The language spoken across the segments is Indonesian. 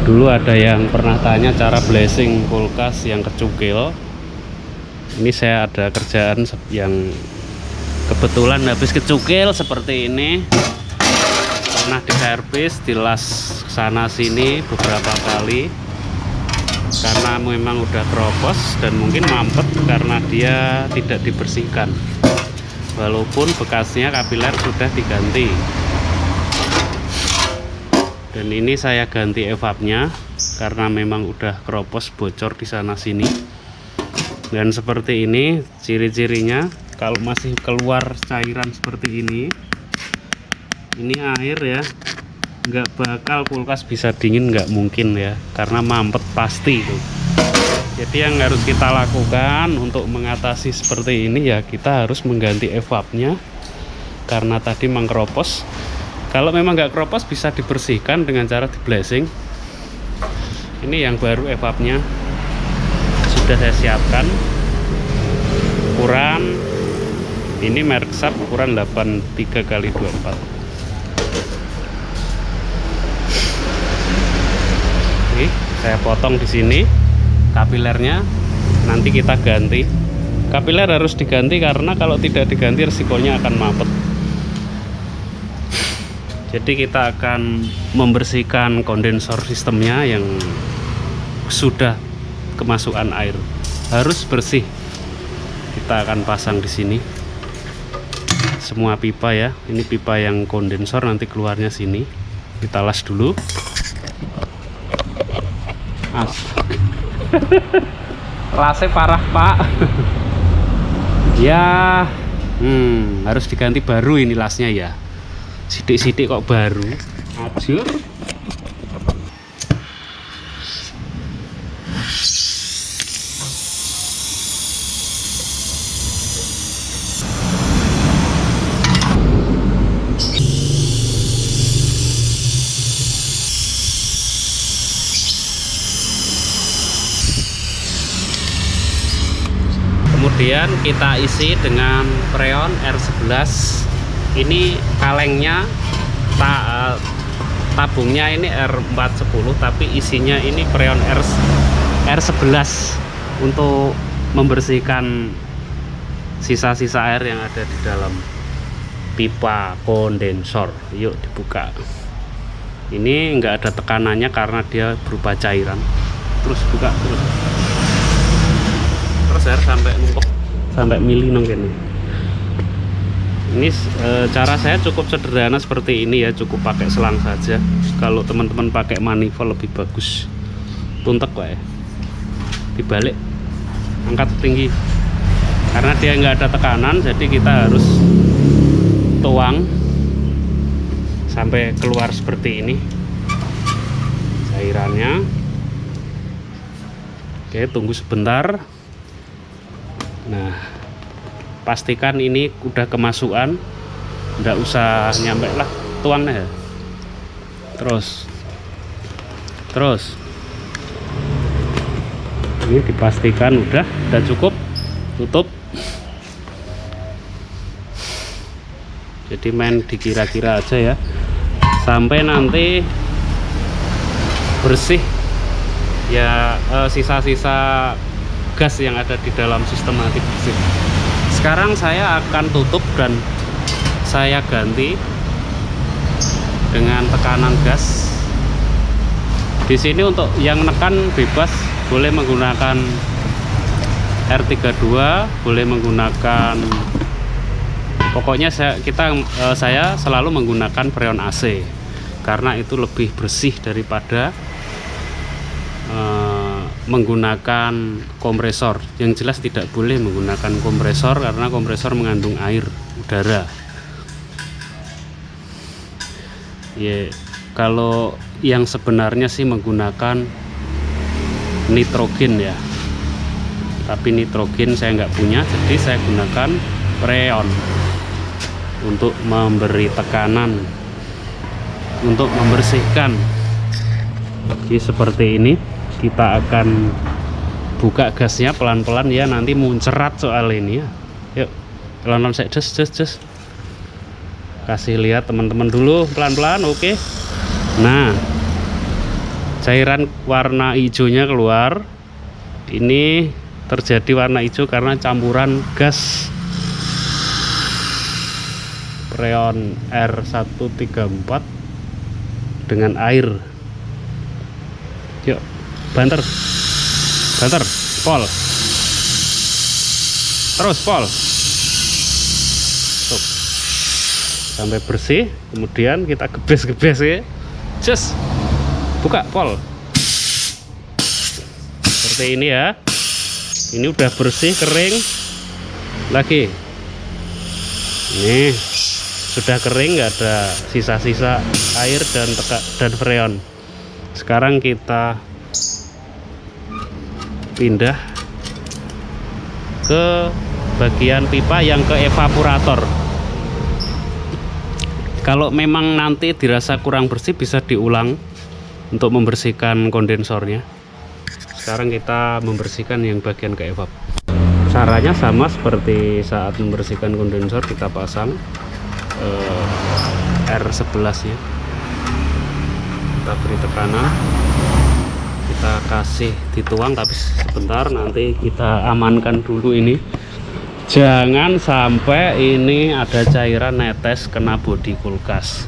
Dulu ada yang pernah tanya cara blessing kulkas yang kecukil. Ini saya ada kerjaan yang kebetulan habis kecukil seperti ini. Pernah diservis, dilas sana sini beberapa kali karena memang udah keropos dan mungkin mampet karena dia tidak dibersihkan. Walaupun bekasnya kapiler sudah diganti. Dan ini saya ganti evapnya karena memang udah keropos bocor di sana sini. Dan seperti ini ciri-cirinya. Kalau masih keluar cairan seperti ini air ya, nggak bakal kulkas bisa dingin, nggak mungkin ya, karena mampet pasti itu. Jadi yang harus kita lakukan untuk mengatasi seperti ini ya, kita harus mengganti evapnya karena tadi memang keropos. Kalau memang nggak keropos bisa dibersihkan dengan cara di blessing. Ini yang baru evapnya sudah saya siapkan. Ukuran ini merek SAP, ukuran 83x24. Oke, saya potong di sini kapilernya. Nanti kita ganti. Kapiler harus diganti karena kalau tidak diganti resikonya akan mampet. Jadi kita akan membersihkan kondensor sistemnya yang sudah kemasukan air, harus bersih. Kita akan pasang di sini semua pipa ya. Ini pipa yang kondensor, nanti keluarnya sini. Kita las dulu. Lasnya parah pak. Ya, harus diganti baru ini lasnya ya. Sidik-sidik kok baru. Ajur. Kemudian kita isi dengan freon R11. Ini kalengnya tabungnya ini R410, tapi isinya ini freon R11 untuk membersihkan sisa-sisa air yang ada di dalam pipa kondensor. Yuk dibuka. Ini enggak ada tekanannya karena dia berupa cairan. Terus buka terus air sampai numpuk, sampai mili nong gini. Ini cara saya cukup sederhana seperti ini ya, cukup pakai selang saja. Kalau teman-teman pakai manifold lebih bagus. Tuntek kok ya, dibalik, angkat tinggi karena dia nggak ada tekanan, jadi kita harus tuang sampai keluar seperti ini cairannya. Oke, tunggu sebentar. Nah, pastikan ini udah kemasukan, nggak usah nyampe lah, tuangnya ya. Terus ini dipastikan udah cukup, tutup. Jadi main dikira-kira aja ya, sampai nanti bersih ya, sisa-sisa gas yang ada di dalam sistem nanti bersih. Sekarang saya akan tutup dan saya ganti dengan tekanan gas. Di sini untuk yang nekan bebas, boleh menggunakan R32, boleh menggunakan, pokoknya saya selalu menggunakan freon AC karena itu lebih bersih daripada menggunakan kompresor. Yang jelas tidak boleh menggunakan kompresor karena kompresor mengandung air, udara ya. Kalau yang sebenarnya sih menggunakan nitrogen ya, tapi nitrogen saya nggak punya, jadi saya gunakan freon untuk memberi tekanan, untuk membersihkan. Jadi seperti ini. Kita akan buka gasnya pelan-pelan ya, nanti muncerat soal ini ya. Yuk, pelan-pelan saya just kasih lihat teman-teman dulu pelan-pelan. Oke. Nah, cairan warna hijaunya keluar. Ini terjadi warna hijau karena campuran gas freon R134 dengan air. Yuk, banter, pol, terus pol, tuh, sampai bersih. Kemudian kita gebes ya, just buka pol, seperti ini ya. Ini udah bersih, kering lagi. Ini sudah kering, nggak ada sisa-sisa air dan freon. Sekarang kita pindah ke bagian pipa yang ke evaporator. Kalau memang nanti dirasa kurang bersih, bisa diulang untuk membersihkan kondensornya. Sekarang kita membersihkan yang bagian ke evap. Caranya sama seperti saat membersihkan kondensor, kita pasang R11 nya. Kita beri tekanan, kita kasih dituang, tapi sebentar, nanti kita amankan dulu ini. Jangan sampai ini ada cairan netes kena bodi kulkas,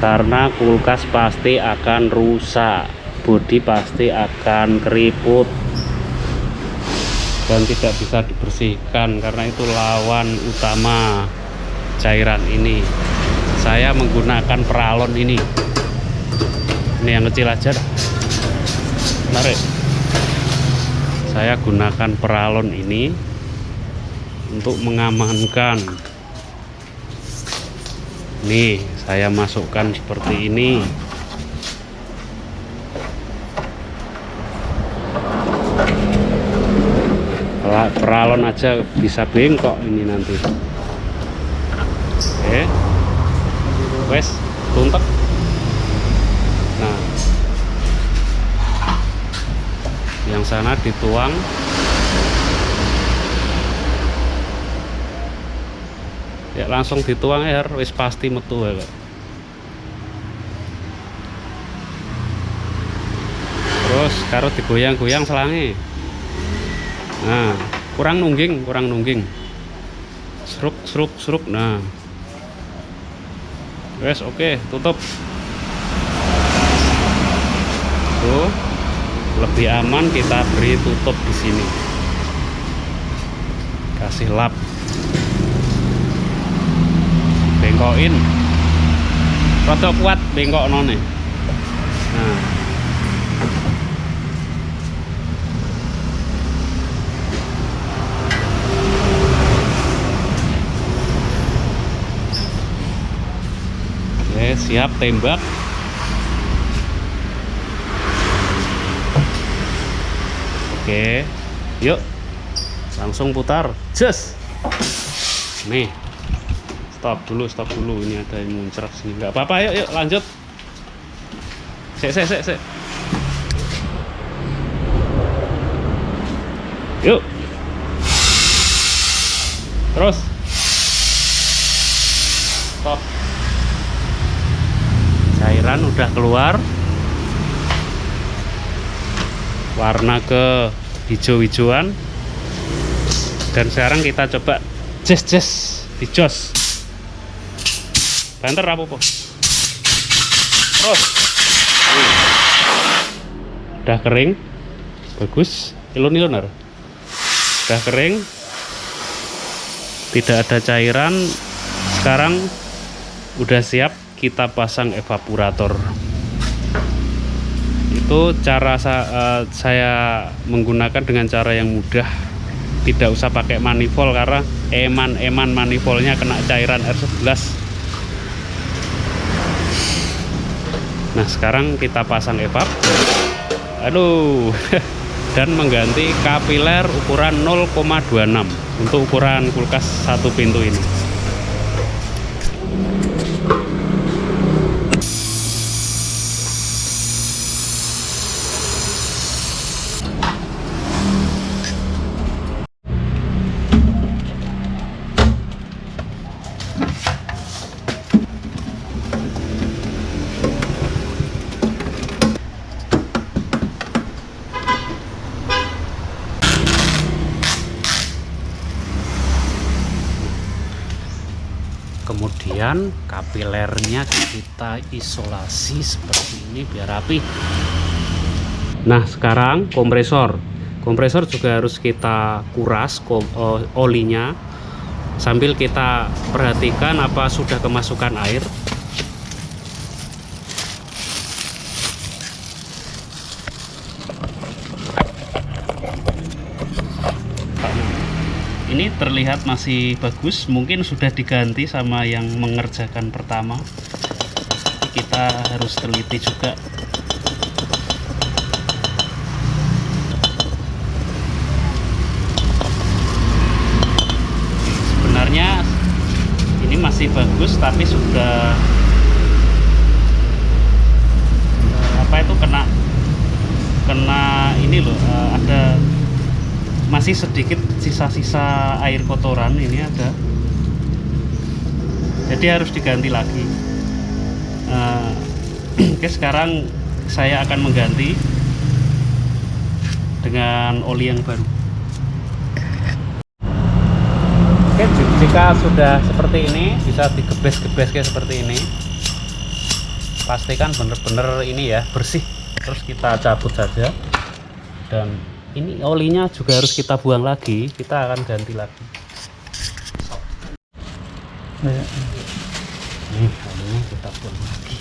karena kulkas pasti akan rusak, bodi pasti akan keriput dan tidak bisa dibersihkan, karena itu lawan utama cairan ini. Saya menggunakan peralon ini yang kecil aja dah. Tarik. Saya gunakan peralon ini untuk mengamankan. Nih, saya masukkan seperti ini. Peralon aja bisa bengkok ini nanti. Oke, wes tuntek. Nah, yang sana dituang. Ya langsung dituang ya, wis pasti metu ya. Terus karo digoyang-goyang selangi. Nah, kurang nungging. Seruk. Nah, wes oke, tutup. Tuh, lebih aman kita beri tutup di sini. Kasih lap. Bengkokin. Rada kuat bengkok none. Nah. Oke, siap tembak. Oke, yuk langsung putar. Just nih, stop dulu, ini ada yang muncrat sini, nggak apa-apa. Yuk lanjut. Sek. Yuk, terus stop. Cairan udah keluar, warna ke hijau-hijauan, dan sekarang kita coba dijos. Banter apa-apa. Terus udah kering, bagus, ilun-ilunar. Udah kering, tidak ada cairan. Sekarang udah siap kita pasang evaporator. Itu cara saya menggunakan dengan cara yang mudah, tidak usah pakai manifold, karena eman manifoldnya kena cairan R11. Nah, sekarang kita pasang evap. Aduh. Dan mengganti kapiler ukuran 0,26 untuk ukuran kulkas satu pintu ini. Kemudian kapilernya kita isolasi seperti ini biar rapi. Nah, sekarang kompresor juga harus kita kuras olinya, sambil kita perhatikan apa sudah kemasukan air. Ini terlihat masih bagus, mungkin sudah diganti sama yang mengerjakan pertama. Kita harus teliti juga. Sebenarnya ini masih bagus, tapi sudah kena ini loh, ada masih sedikit sisa-sisa air kotoran ini ada, jadi harus diganti lagi. Oke, sekarang saya akan mengganti dengan oli yang baru. Oke, jika sudah seperti ini, bisa digebes-gebes kayak seperti ini. Pastikan bener-bener ini ya, bersih. Terus kita cabut saja, dan ini olinya juga harus kita buang lagi, kita akan ganti lagi. Ini olinya kita buang lagi.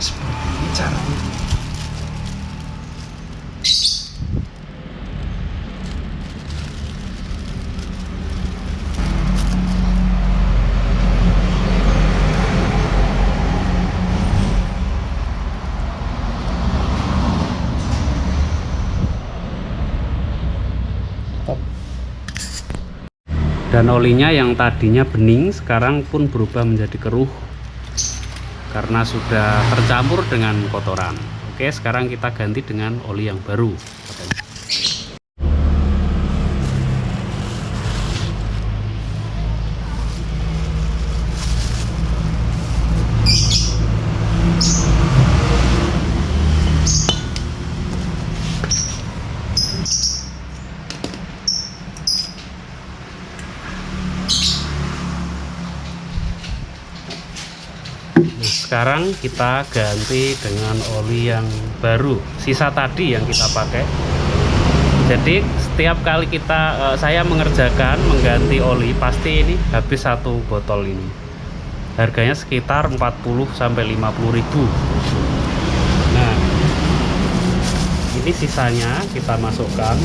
Seperti ini caranya. Dan olinya yang tadinya bening sekarang pun berubah menjadi keruh karena sudah tercampur dengan kotoran. Oke, sekarang kita ganti dengan oli yang baru. Sekarang kita ganti dengan oli yang baru, sisa tadi yang kita pakai. Jadi setiap kali saya mengerjakan mengganti oli, pasti ini habis satu botol ini. Harganya sekitar 40 sampai 50 ribu. Nah, ini sisanya kita masukkan.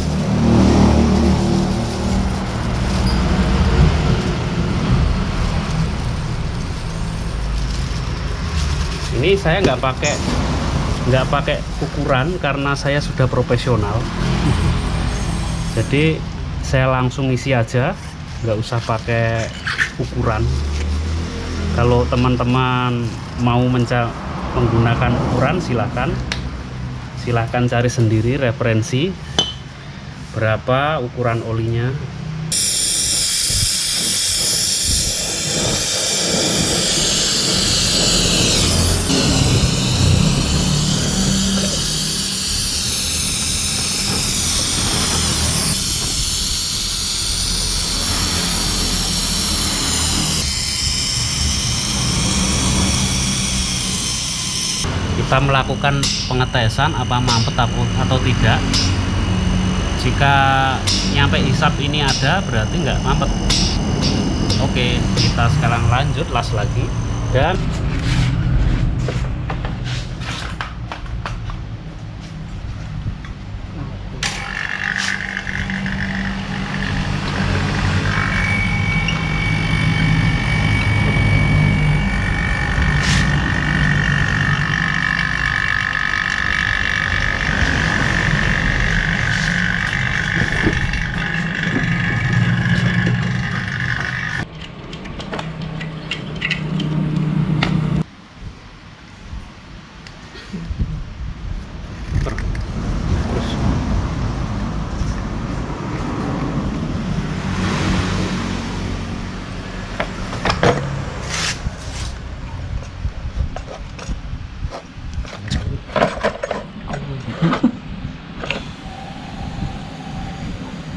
Ini saya nggak pakai ukuran karena saya sudah profesional. Jadi saya langsung isi aja, nggak usah pakai ukuran. Kalau teman-teman mau menggunakan ukuran, silahkan cari sendiri referensi berapa ukuran olinya. Kita melakukan pengetesan apa mampet atau tidak. Jika nyampe hisap ini ada, berarti nggak mampet. Oke, kita sekarang lanjut las lagi. Dan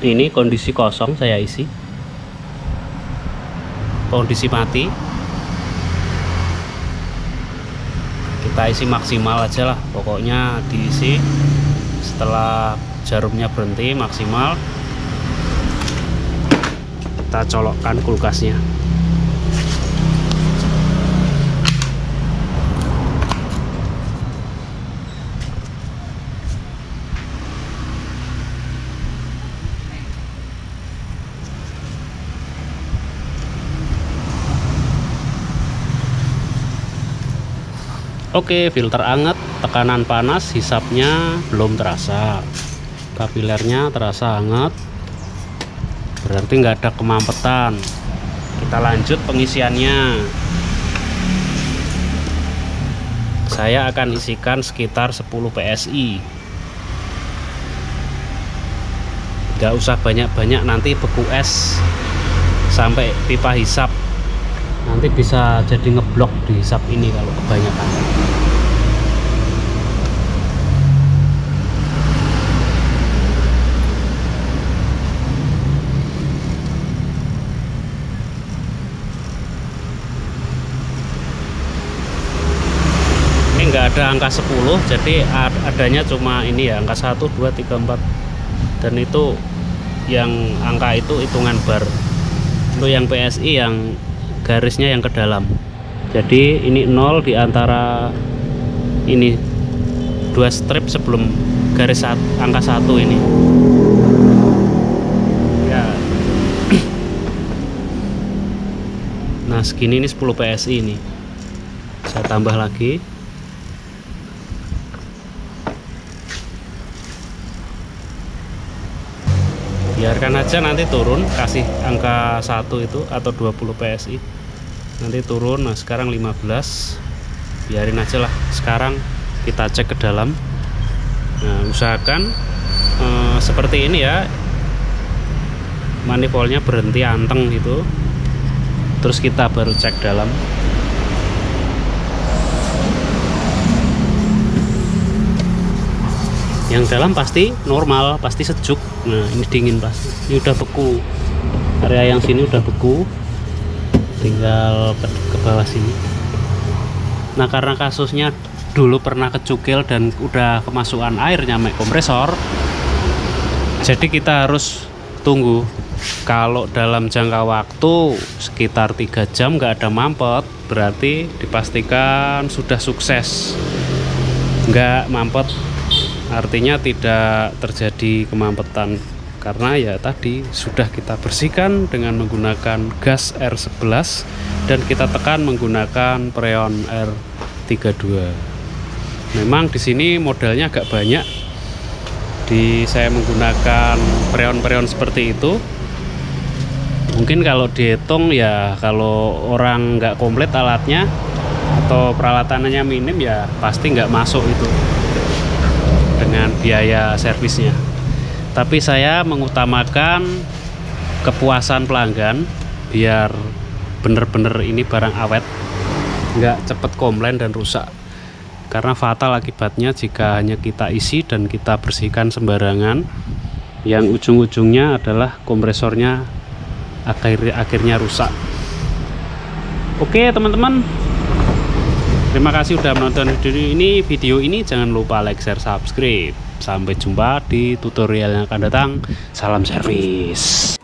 ini kondisi kosong, saya isi kondisi mati. kita isi maksimal aja lah, pokoknya diisi. Setelah jarumnya berhenti maksimal, kita colokkan kulkasnya. Oke, filter anget, tekanan panas, hisapnya belum terasa, kapilernya terasa hangat, berarti nggak ada kemampetan. Kita lanjut pengisiannya. Saya akan isikan sekitar 10 PSI, nggak usah banyak-banyak, nanti beku es sampai pipa hisap, nanti bisa jadi ngeblok di hisap ini kalau kebanyakan. Ini enggak ada angka 10, jadi adanya cuma ini ya, angka 1, 2, 3, 4, dan itu yang angka itu hitungan bar. Untuk yang PSI yang garisnya yang ke dalam, jadi ini 0 di antara ini 2 strip sebelum garis angka 1 ini ya. Nah segini, ini 10 PSI ini. Saya tambah lagi. Biarkan aja nanti turun, kasih angka 1 itu atau 20 PSI, nanti turun. Nah sekarang 15, biarin aja lah. Sekarang kita cek ke dalam. Nah usahakan seperti ini ya, manifoldnya berhenti anteng gitu, terus kita baru cek dalam. Yang dalam pasti normal, pasti sejuk. Nah ini dingin pasti, ini udah beku, area yang sini udah beku, tinggal ke bawah sini. Nah karena kasusnya dulu pernah kecukil dan udah kemasukan air nyampe kompresor, jadi kita harus tunggu. Kalau dalam jangka waktu sekitar 3 jam nggak ada mampet, berarti dipastikan sudah sukses. Nggak mampet artinya tidak terjadi kemampetan, karena ya tadi sudah kita bersihkan dengan menggunakan gas R11 dan kita tekan menggunakan freon R32. Memang di sini modalnya agak banyak, saya menggunakan freon seperti itu. Mungkin kalau dihitung ya, kalau orang nggak komplit alatnya atau peralatannya minim ya pasti nggak masuk itu dengan biaya servisnya. Tapi saya mengutamakan kepuasan pelanggan, biar bener-bener ini barang awet, nggak cepet komplain dan rusak, karena fatal akibatnya jika hanya kita isi dan kita bersihkan sembarangan, yang ujung-ujungnya adalah kompresornya akhirnya rusak. Oke teman-teman, terima kasih udah menonton video ini. Jangan lupa like, share, subscribe. Sampai jumpa di tutorial yang akan datang. Salam servis.